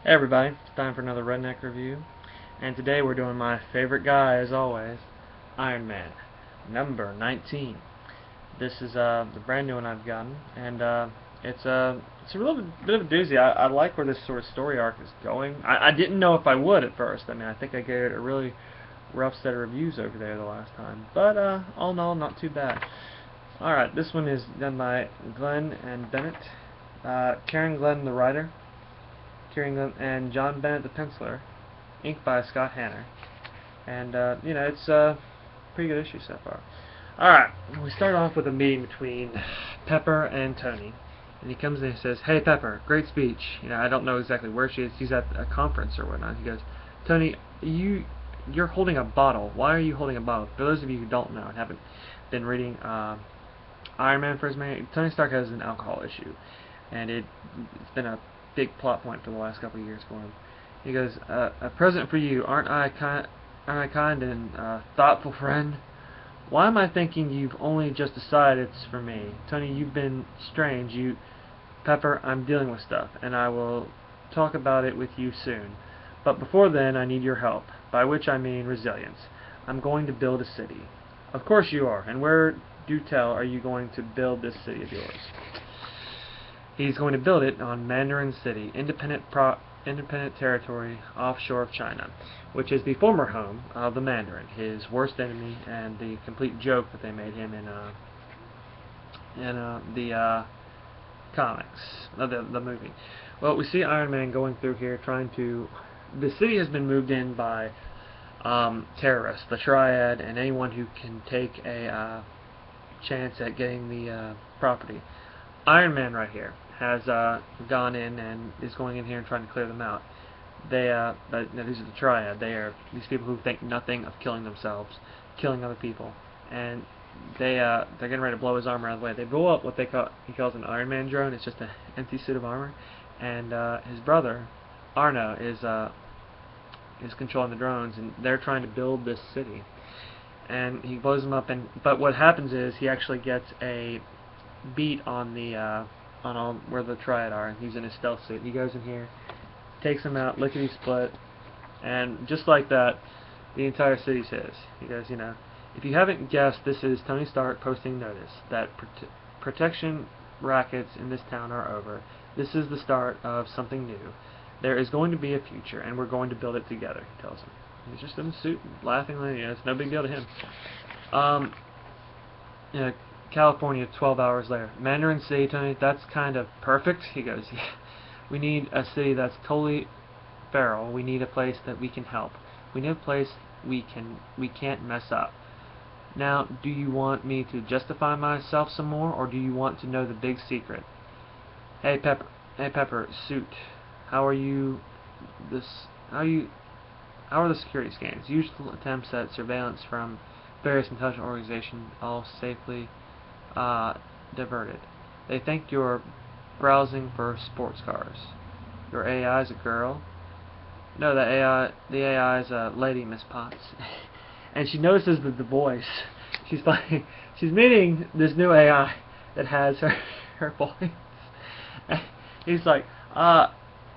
Hey everybody, it's time for another Redneck review, and today we're doing my favorite guy as always, Ironman, number 19. This is the brand new one I've gotten, and it's a little bit of a doozy. I like where this sort of story arc is going. I didn't know if I would at first. I mean, I think I gave it a really rough set of reviews over there the last time, but all in all, not too bad. Alright, this one is done by Glenn and Bennett, Karen Glenn the writer, and John Bennett the penciler, inked by Scott Hanner. And it's a pretty good issue so far. Alright, we start off with a meeting between Pepper and Tony. And he comes in and says, "Hey Pepper, great speech." I don't know exactly where she is. She's at a conference or whatnot. He goes, "Tony, you're holding a bottle. Why are you holding a bottle?" For those of you who don't know and haven't been reading Ironman for as many, Tony Stark has an alcohol issue, and it's been a big plot point for the last couple of years for him. He goes, "A present for you. Aren't I kind and thoughtful friend? Why am I thinking you've only just decided it's for me? Tony, you've been strange. Pepper, I'm dealing with stuff, and I will talk about it with you soon. But before then, I need your help, by which I mean resilience. I'm going to build a city." "Of course you are. And where, do tell, are you going to build this city of yours?" He's going to build it on Mandarin City, independent territory offshore of China, which is the former home of the Mandarin, his worst enemy and the complete joke that they made him in the comics, the movie. Well, we see Iron Man going through here trying to... The city has been moved in by terrorists, the Triad, and anyone who can take a chance at getting the property. Iron Man right here has gone in and is going in here and trying to clear them out. But these are the Triad. They are these people who think nothing of killing themselves, killing other people, and they're getting ready to blow his armor out of the way. They blow up what he calls an Iron Man drone. It's just an empty suit of armor, and his brother Arno is controlling the drones, and they're trying to build this city. And he blows them up, but what happens is he actually gets a beat on where the Triad are, and he's in his stealth suit. He goes in here, takes them out, lickety split, and just like that, the entire city's his. He goes, "If you haven't guessed, this is Tony Stark posting notice that protection rackets in this town are over. This is the start of something new. There is going to be a future, and we're going to build it together," he tells him. He's just in the suit, laughing, it's no big deal to him. California, 12 hours later. "Mandarin City, Tony, that's kind of perfect." He goes, "Yeah, we need a city that's totally feral. We need a place that we can help. We need a place we can't mess up. Now, do you want me to justify myself some more, or do you want to know the big secret? Hey Pepper, suit. How are the security scans? Usual attempts at surveillance from various intelligence organizations, all safely diverted. They think you're browsing for sports cars. Your AI is a girl." "No, the AI is a lady, Miss Potts." And she notices the voice. She's meeting this new AI that has her voice. He's like,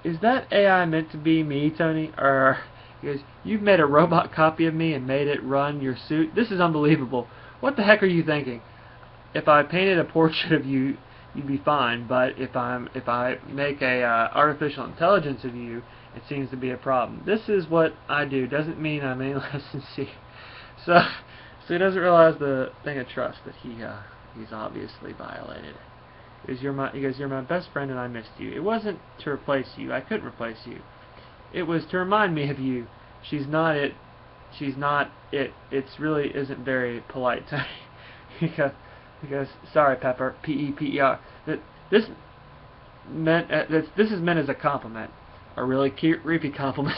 "Is that AI meant to be me, Tony?" Or he goes, "You've made a robot copy of me and made it run your suit? This is unbelievable. What the heck are you thinking? If I painted a portrait of you, you'd be fine, but if I make a artificial intelligence of you, it seems to be a problem. This is what I do. Doesn't mean I'm any less sincere." So he doesn't realize the thing of trust that he's obviously violated. He goes, "You're my best friend and I missed you. It wasn't to replace you. I couldn't replace you. It was to remind me of you. She's not it. It really isn't very polite." He goes, "Sorry, Pepper, P-E-P-E-R. This is meant as a compliment, a really creepy compliment."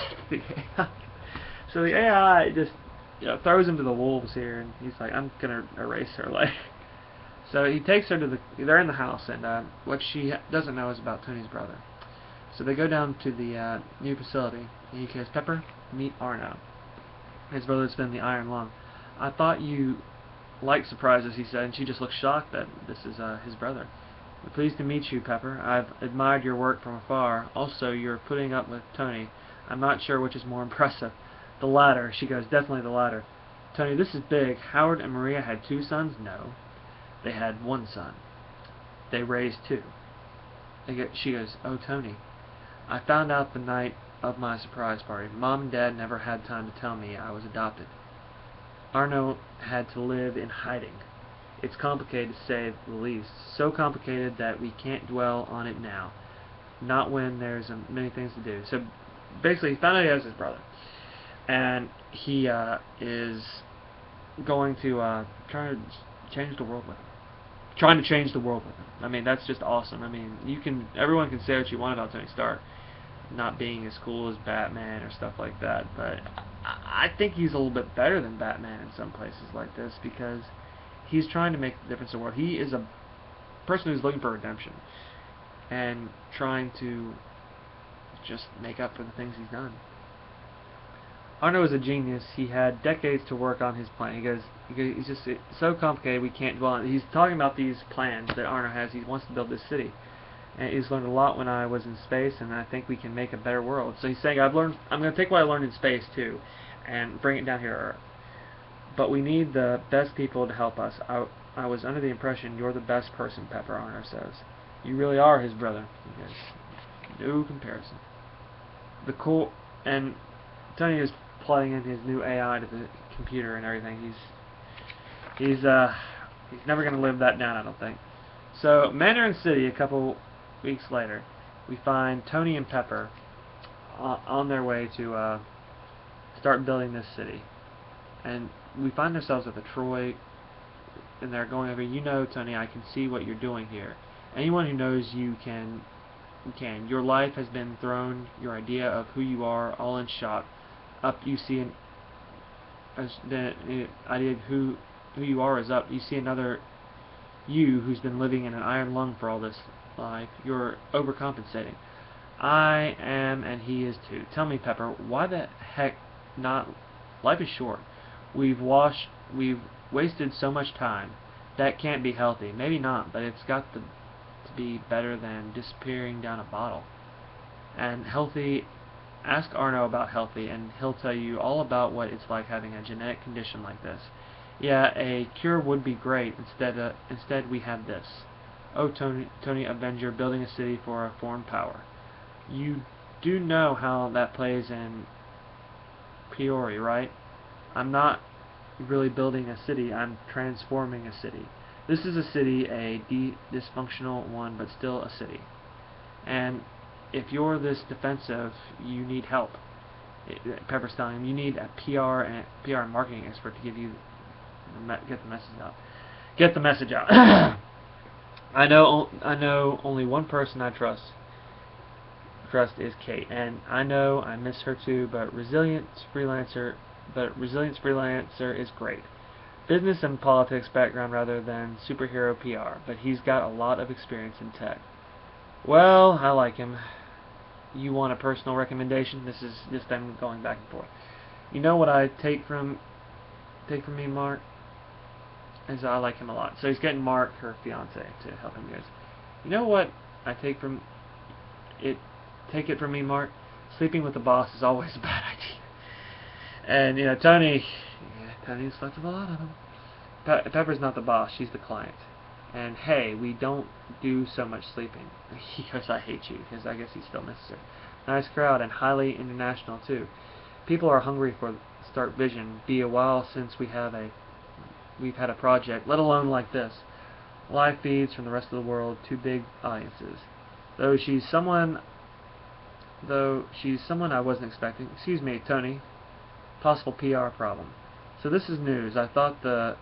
So the AI just throws him to the wolves here, and he's like, "I'm gonna erase her life." So he takes her they're in the house, and what she doesn't know is about Tony's brother. So they go down to the new facility, and he goes, "Pepper, meet Arno. His brother's been the Iron Lung. I thought you liked surprises," he said, and she just looks shocked that this is his brother. Pleased to meet you, Pepper. I've admired your work from afar. Also, you're putting up with Tony. I'm not sure which is more impressive. The latter. She goes, definitely the latter. Tony, this is big. Howard and Maria had 2 sons? No. They had 1 son. They raised 2. She goes, oh, Tony. I found out the night of my surprise party. Mom and Dad never had time to tell me I was adopted. Arno had to live in hiding. It's complicated to say the least. So complicated that we can't dwell on it now. Not when there's many things to do. So basically, he found out he has his brother. And he is going to try to change the world with him. Trying to change the world with him. I mean, that's just awesome. I mean, everyone can say what you want about Tony Stark, not being as cool as Batman or stuff like that, but I think he's a little bit better than Batman in some places like this, because he's trying to make a difference in the world. He is a person who's looking for redemption and trying to just make up for the things he's done. Arno is a genius. He had decades to work on his plan. He goes, he's just so complicated we can't dwell on it. He's talking about these plans that Arno has. He wants to build this city. And he's learned a lot when I was in space, and I think we can make a better world. So he's saying, I'm going to take what I learned in space, too, and bring it down here to Earth. But we need the best people to help us. I was under the impression you're the best person, Pepper, Arno says. You really are his brother. He goes, no comparison. And Tony is plugging in his new AI to the computer and everything. He's never going to live that down, I don't think. So, Mandarin City, a couple weeks later, we find Tony and Pepper on their way to start building this city. And we find ourselves at the Troy, and they're going over, you know, Tony, I can see what you're doing here. Anyone who knows you can. Your life has been thrown, your idea of who you are, all in shot. Up, you see the idea of who you are is up. You see another you who's been living in an iron lung for all this life. You're overcompensating. I am, and he is too. Tell me, Pepper, why the heck not? Life is short. We've wasted so much time. That can't be healthy. Maybe not, but it's got to be better than disappearing down a bottle. And healthy. Ask Arno about healthy, and he'll tell you all about what it's like having a genetic condition like this. Yeah, a cure would be great. Instead, we have this. Oh, Tony Avenger, building a city for a foreign power. You do know how that plays in Priori, right? I'm not really building a city. I'm transforming a city. This is a city, a dysfunctional one, but still a city. And if you're this defensive, you need help. Pepper's telling him you need a PR and marketing expert to give you get the message out. Get the message out. I know only one person I trust. Trust is Kate, and I know I miss her too. But Resilience Freelancer is great. Business and politics background rather than superhero PR, but he's got a lot of experience in tech. Well, I like him. You want a personal recommendation? This is just them going back and forth. You know what I take from me, Mark? Is I like him a lot. So he's getting Mark, her fiance, to help him. He goes, you know what I take from it? Take it from me, Mark. Sleeping with the boss is always a bad idea. And you know, Tony slept with a lot of them. Pepper's not the boss; she's the client. And hey, we don't do so much sleeping. He goes, I hate you, because I guess he still misses her. Nice crowd, and highly international, too. People are hungry for Stark Vision. Be a while since we've had a project, let alone like this. Live feeds from the rest of the world, 2 big audiences. Though she's someone I wasn't expecting. Excuse me, Tony. Possible PR problem. So this is news. I thought the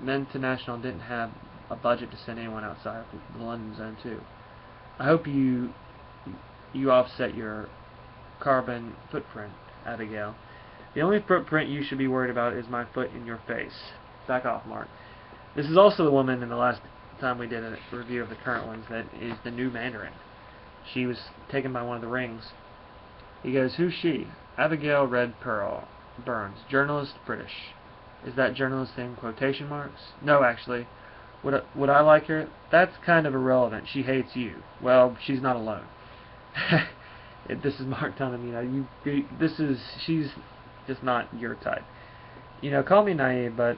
International didn't have a budget to send anyone outside of the London zone too. I hope you offset your carbon footprint, Abigail. The only footprint you should be worried about is my foot in your face. Back off, Mark. This is also the woman in the last time we did a review of the current ones that is the new Mandarin. She was taken by one of the rings. He goes, who's she? Abigail Red Pearl Burns, journalist, British. Is that journalist in quotation marks? No, actually. Would I like her? That's kind of irrelevant. She hates you. Well, she's not alone. This is Mark telling him, she's just not your type. Call me naive, but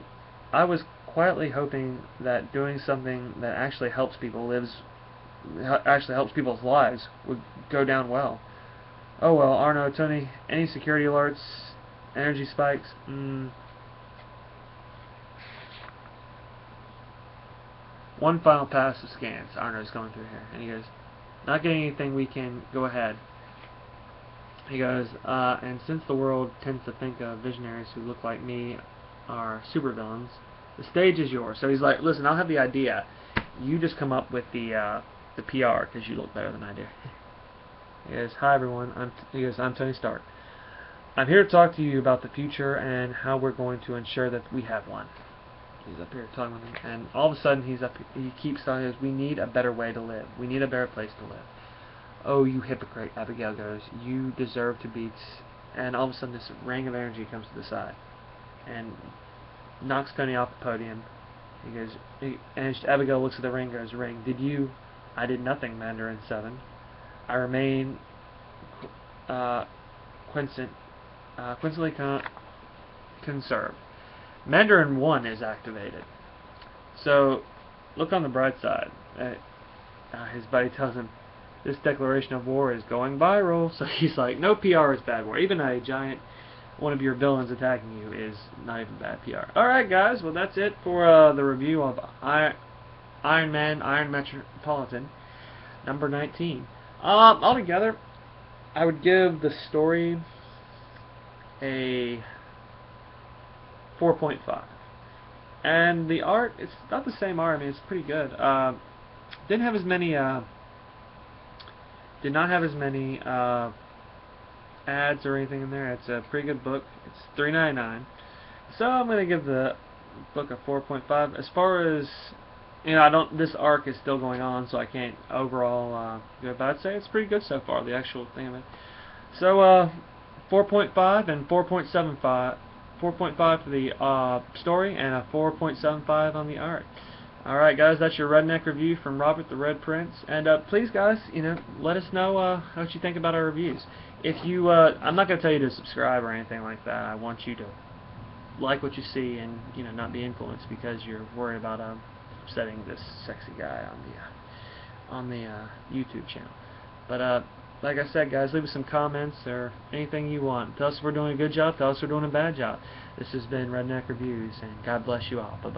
I was quietly hoping that doing something that actually helps people's lives would go down well. Oh well, Arno, Tony, any security alerts, energy spikes? One final pass of scans. Arno's going through here, and he goes, not getting anything, we can go ahead. He goes, and since the world tends to think of visionaries who look like me are supervillains, the stage is yours. So he's like, listen, I'll have the idea. You just come up with the PR, because you look better than I do. He goes, hi everyone. I'm Tony Stark. I'm here to talk to you about the future and how we're going to ensure that we have one. He's up here talking with him, and all of a sudden he keeps telling us, we need a better way to live. We need a better place to live. Oh, you hypocrite, Abigail goes, you deserve to be... And all of a sudden this ring of energy comes to the side and knocks Tony off the podium. He goes, and Abigail looks at the ring and goes, ring, did you... I did nothing, Mandarin 7. I remain quintessentially conserved. Mandarin 1 is activated. So, look on the bright side. His buddy tells him, this declaration of war is going viral. So he's like, no PR is bad war. Even a giant, one of your villains attacking you is not even bad PR. Alright guys, well that's it for the review of Ironman, Iron Metropolitan, number 19. Altogether, I would give the story a 4.5. And the art, it's not the same art. I mean, it's pretty good. Did not have as many ads or anything in there. It's a pretty good book. It's $3.99. So I'm gonna give the book a 4.5. As far as this arc is still going on, so I can't overall give it, but I'd say it's pretty good so far. The actual thing of it. So 4.5 and 4.75. 4.5 for the story and a 4.75 on the art. Alright guys, that's your Redneck review from Robert the Red Prince. And please guys, let us know what you think about our reviews. If you, I'm not going to tell you to subscribe or anything like that. I want you to like what you see and not be influenced because you're worried about upsetting this sexy guy on the YouTube channel. But like I said, guys, leave us some comments or anything you want. Tell us if we're doing a good job. Tell us if we're doing a bad job. This has been Redneck Reviews, and God bless you all. Bye-bye.